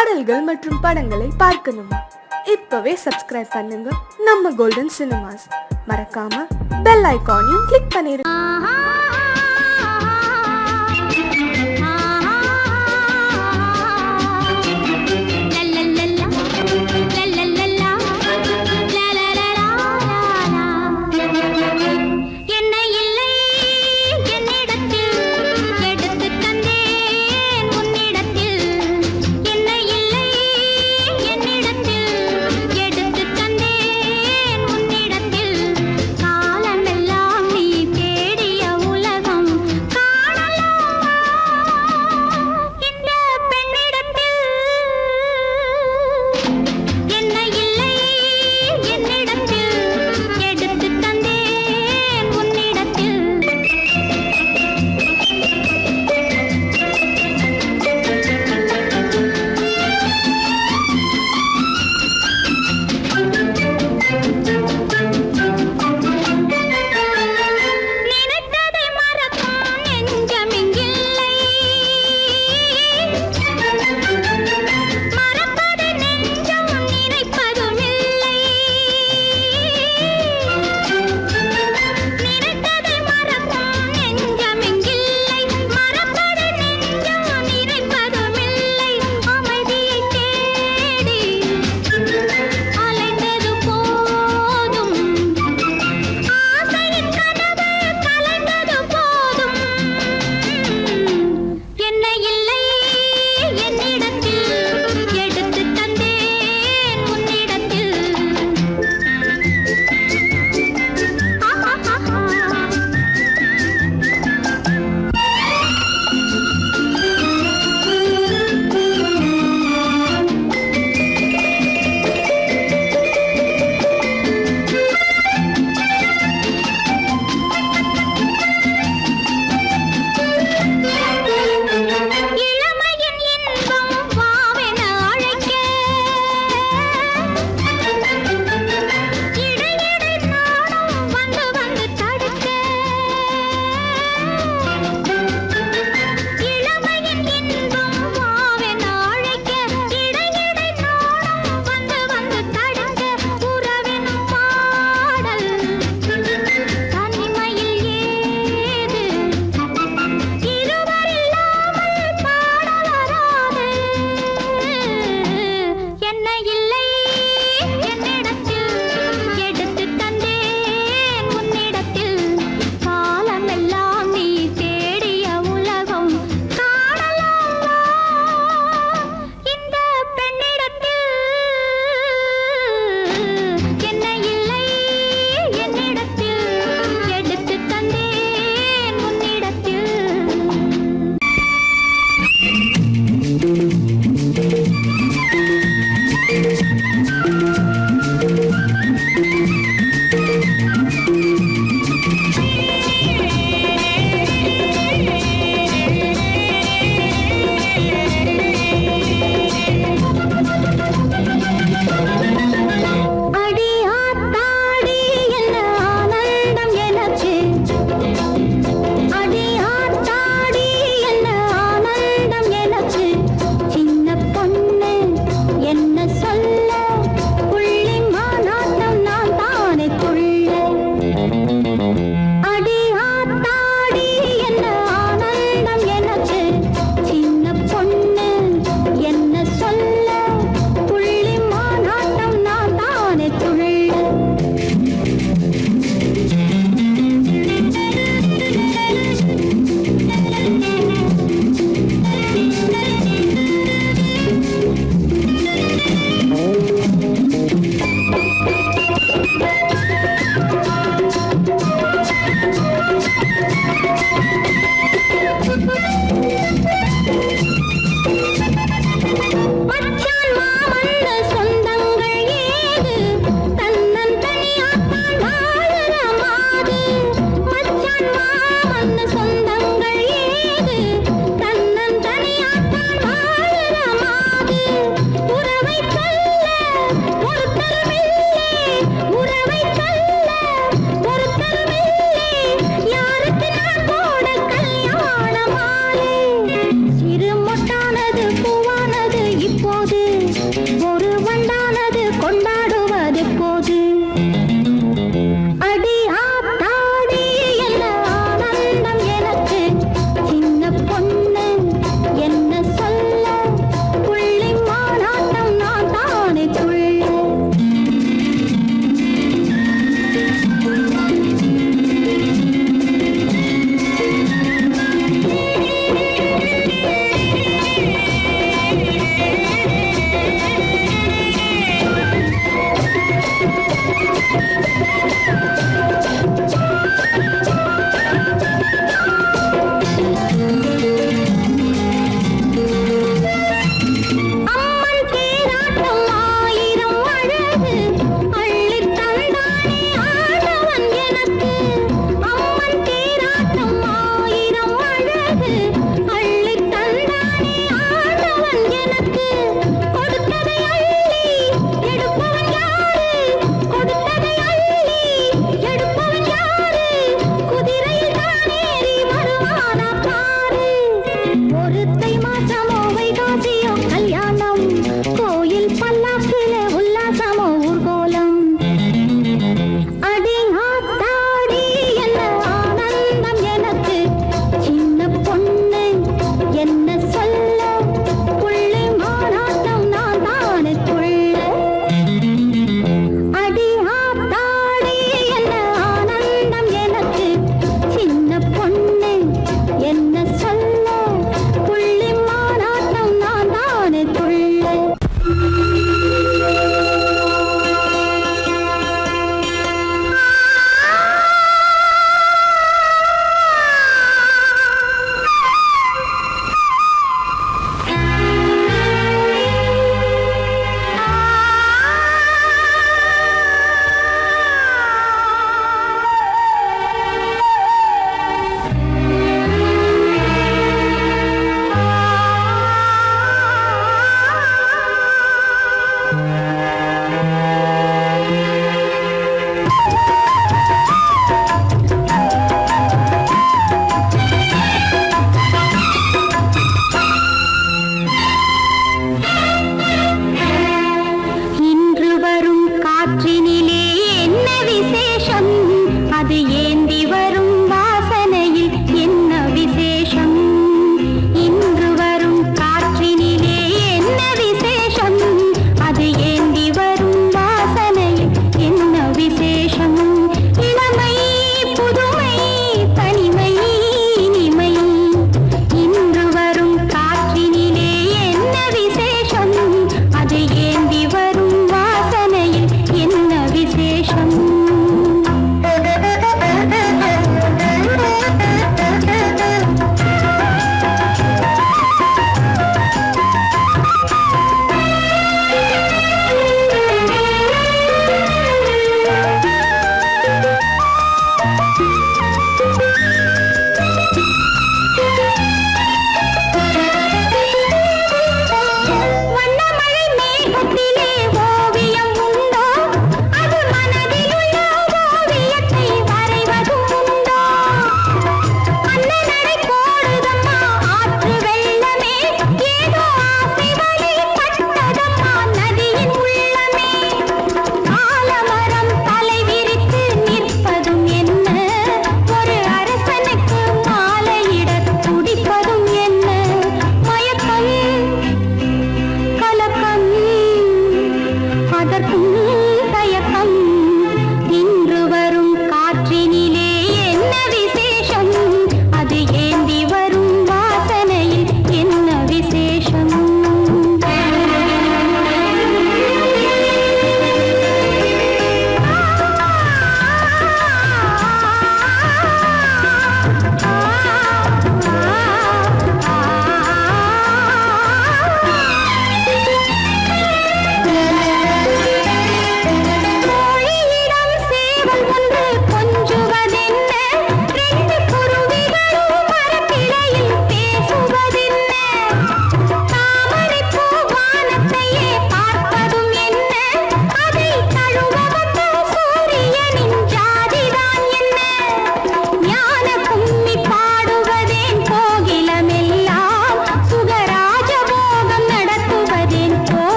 பாடல்கள் மற்றும் படங்களை பார்க்கணுமா? இப்பவே சப்ஸ்கிரைப் பண்ணுங்க நம்ம கோல்டன் சினிமாஸ். மறக்காம பெல் ஐகானையும் கிளிக் பண்ணிருங்க. காலமெல்லாம் நீ தேடிய உலகம்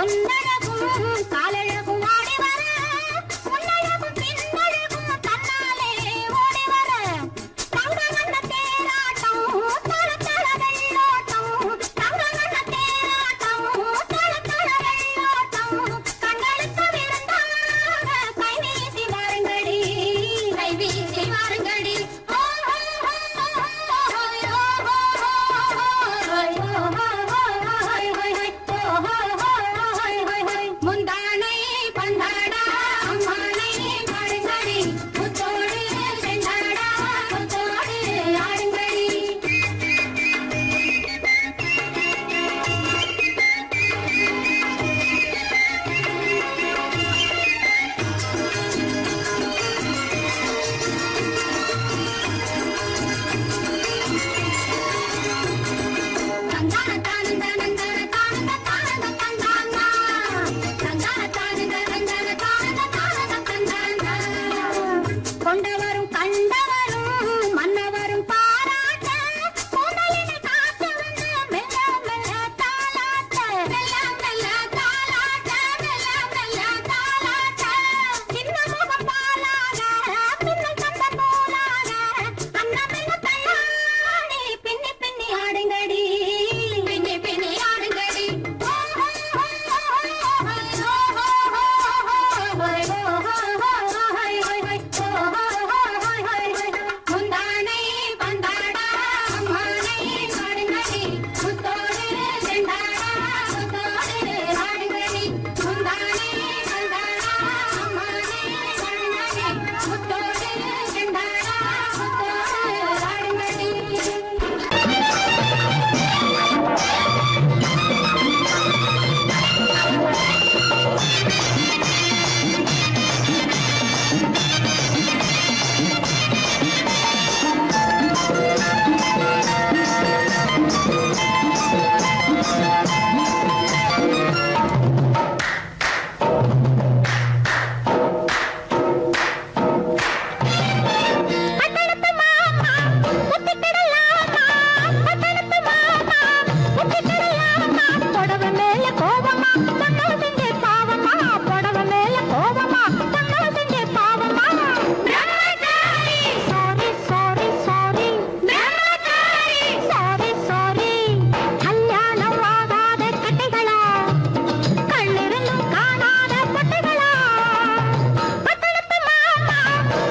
பொன்னழகும் காலழகும் ஆடி வர பொன்னழகும் பின்னழகும் தன்னாலே ஓடி வர தங்க வந்த தேராட்டம் தள தள வெள்ளோட்டம் தங்க வந்த தேராட்டம் தள தள வெள்ளோட்டம் கண்களுக்கு விருந்தாக கை வீசி வாருங்கடி கை வீசி வாருங்கடி முந்தானை பந்தாடா அம்மானை பாடுங்கடி முத்தோடு செண்டாடா முத்தோடு ஆடுங்கடி தந்தான தானந்த நந்தன தானந்த தானந்த தந்தானா தந்தான தானந்த நந்தன தானந்த தானந்த தந்தானா கொண்டவரும் கண்டவரும் மன்னவரும் பாராட்ட கூடலினை காத்து வந்து மெல்ல மெல்ல தாலாட்ட மெல்ல மெல்ல தாலாட்ட மெல்ல மெல்ல தாலாட்ட சின்ன முகம் பாலாக பின்னல் தந்த போலாக அன்னமெல்ல தள்ளாடி பின்னி பின்னி ஆடுங்கடி பின்னி பின்னி ஆடுங்கடி முந்தானை பந்தாடா அம்மானை பாடுங்கடி முத்தோடு செண்டாடா முத்தோடு ஆடுங்கடி முந்தானை பந்தாடா அம்மானை பாடுங்கடி முத்தோடு செண்டாடா முத்தோடு ஆடுங்கடி பட்டணத்து மாமா புத்திக்கிடலாமா பட்டணத்து மாமா புத்திக்கிடலாமா புடவை மேல கோவமா பொண்ணு செஞ்சே பாவமா புடவை மேல கோவமா பொண்ணு செஞ்சே பாவமா பிரம்மச்சாரி சாரி சாரி சாரி பிரம்மச்சாரி சாரி சாரி கல்யாணம் ஆகாத கட்டைகளா கண்ணிருந்தும் காணாத பொட்டைகளா பட்டணத்து மாமா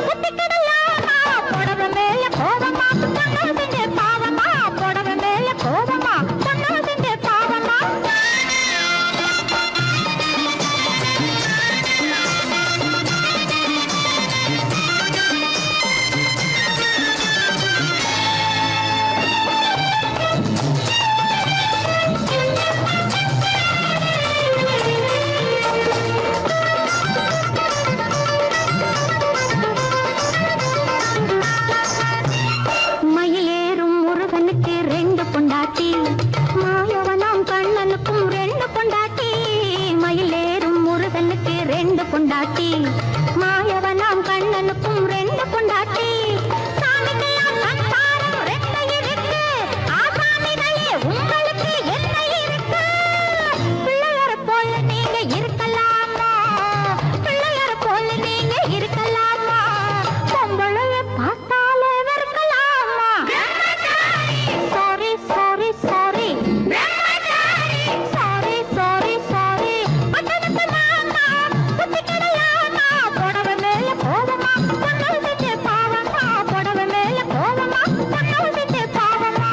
புத்திக்கிடலாமா புடவை மேல கோவமா பொண்ணு செஞ்சே பாவமா புடவை மேல கோவமா பொண்ணு செஞ்சே பாவமா மயிலேறும் முருகனுக்கு ரெண்டு பொண்டாட்டி மாயவனாம் கண்ணனுக்கும் ரெண்டு பொண்டாட்டி மயிலேறும் முருகனுக்கு ரெண்டு பொண்டாட்டி மாயவனாம் கண்ணனுக்கும் ரெண்டு பொண்டாட்டி சாமிக்கெல்லாம் சம்சாரம் ரெண்டு இருக்கு ஆசாமிகளே உங்களுக்கு என்ன இருக்கு பிள்ளையார போல நீங்க இருக்கலாமா பிள்ளையார போல நீங்க இருக்கலாமா பொம்பளைய பார்த்தாலே வெறுக்கலாமா sorry sorry sorry sorry sorry sorry பட்டணத்து மாமா புத்திக்கிடலாமா புடவை மேல கோவமா பொண்ணு செஞ்சே பாவமா புடவை மேல கோவமா பொண்ணு செஞ்சே பாவமா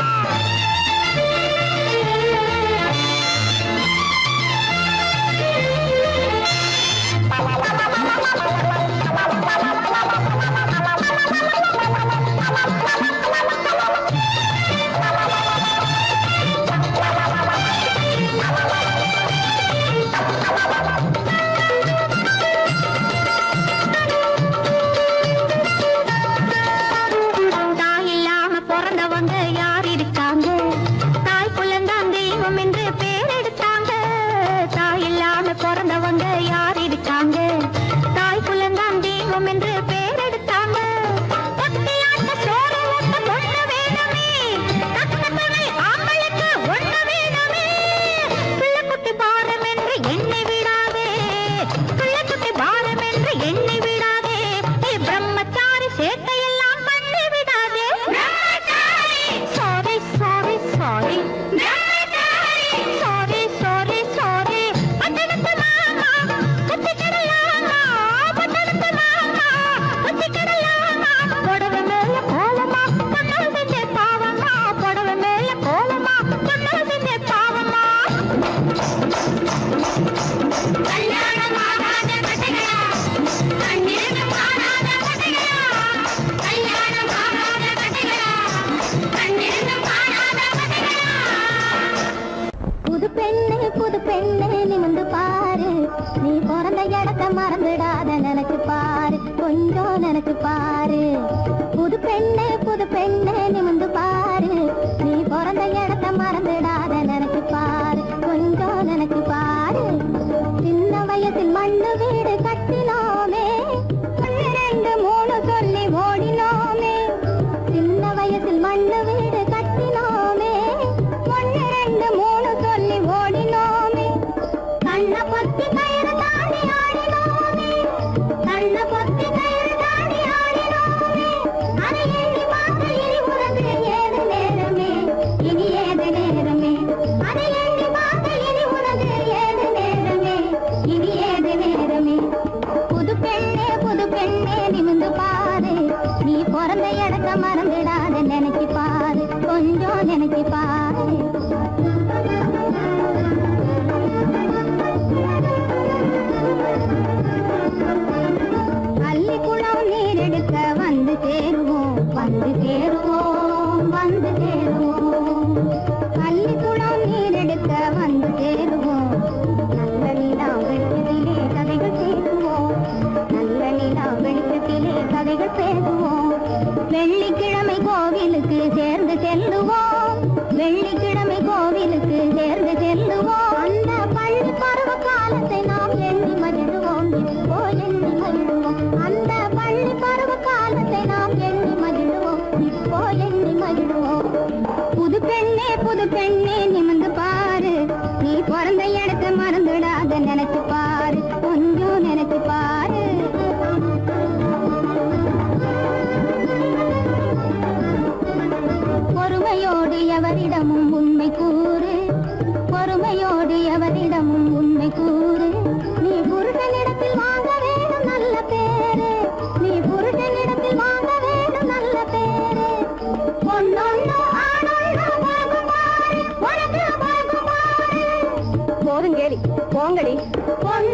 தாய் இல்லாம பிறந்தவங்க யார் இருக்காங்க தாய் குலந்தான் தெய்வம் என்று பேர் எடுத்தாங்க தாய் இல்லாம பிறந்தவங்க யார் இருக்காங்க தாய் குலந்தான் தெய்வம் என்று பேர் எடுத்தாங்க பக்தியாட்ட சோறு ஊட்ட பொண்ணு வேணுமே தக்க துணை ஆம்பளுக்கு ஒண்ணு வேணுமே பிள்ளை குட்டி பாரம் என்று என்னை கொஞ்சம் நினைச்சு பாரு. புது பெண்ணு நிமிந்து பாரு. நீ பிறந்த இடத்த மறந்துடாத நினைச்சு பாரு. கொஞ்சம் நினைச்சு பாரு. சின்ன வயசில் மண்ணு வீடு கட்டினோமே, 2 3 சொல்லி ஓடினோமே. சின்ன வயசில் மண்ணு வீடு கட்டினோமே, 1 2 3 சொல்லி ஓடினோமே. கண்ண பொத்தி கயிறு தாண்டி ஆடினோமே, கண்ண பொத்தி கயிறு தாண்டி ஆடினோமே. அதை எண்ணி பார்க்க இனி உனக்கு ஏது நேரமே, இனி ஏது நேரமே. அதை எண்ணி பார்க்க இனி உனக்கு ஏது நேரமே, இனி ஏது நேரமே. புது பெண்ணே நிமிந்து பாரு. நீ பிறந்த இடத்த மறந்துடாத நினைச்சு பாரு. கொஞ்சம் நினைச்சு பாரு. பள்ளிக்குளம் நீரெடுக்க வந்து சேருவோம், வந்து சேருவோம், வந்து சேருவோம். பள்ளிக்குளம் நீரெடுக்க வந்து சேருவோம். நல்ல நிலா வெளிச்சத்திலே கதைகள் பேசுவோம், நல்ல நிலா வெளிச்சத்திலே கதைகள் பேசுவோம். வெள்ளிக்கிழமை கோவிலுக்கு சேர்ந்து செல்லுவோம், வெள்ளிக்கிழமை கோவிலுக்கு சேர்ந்து செல்லுவோம். அந்த பள்ளி பருவ காலத்தை நாம் எண்ணி மகிழ்வோம், இப்போ எண்ணி மகிழ்வோம். அந்த பள்ளி பருவ காலத்தை நாம் எண்ணி மகிழ்வோம், இப்போ எண்ணி மகிழ்வோம். புது பெண்ணே நிமிந்து பாரு. நீ பிறந்த இடத்தை மறந்துடாத நினைச்சு பாரு. கொஞ்சம் நினைச்சு பாரு. பொறுமையோடு எவரிடமும் உண்மை கூறு, பொறுமையோடு எவரிடமும் உண்மை கூறு. நீ புருஷனிடத்தில் வாங்க வேணும் நல்ல பேரு, நீ புருஷனிடத்தில் வாங்க வேணும் நல்ல பேரு. பொன்னொன்னு ஆணொன்னு பாகுபாரு, உனக்கு பாகுபாரு. போதும் கேலி, போங்கடி. பொன்னொன்னு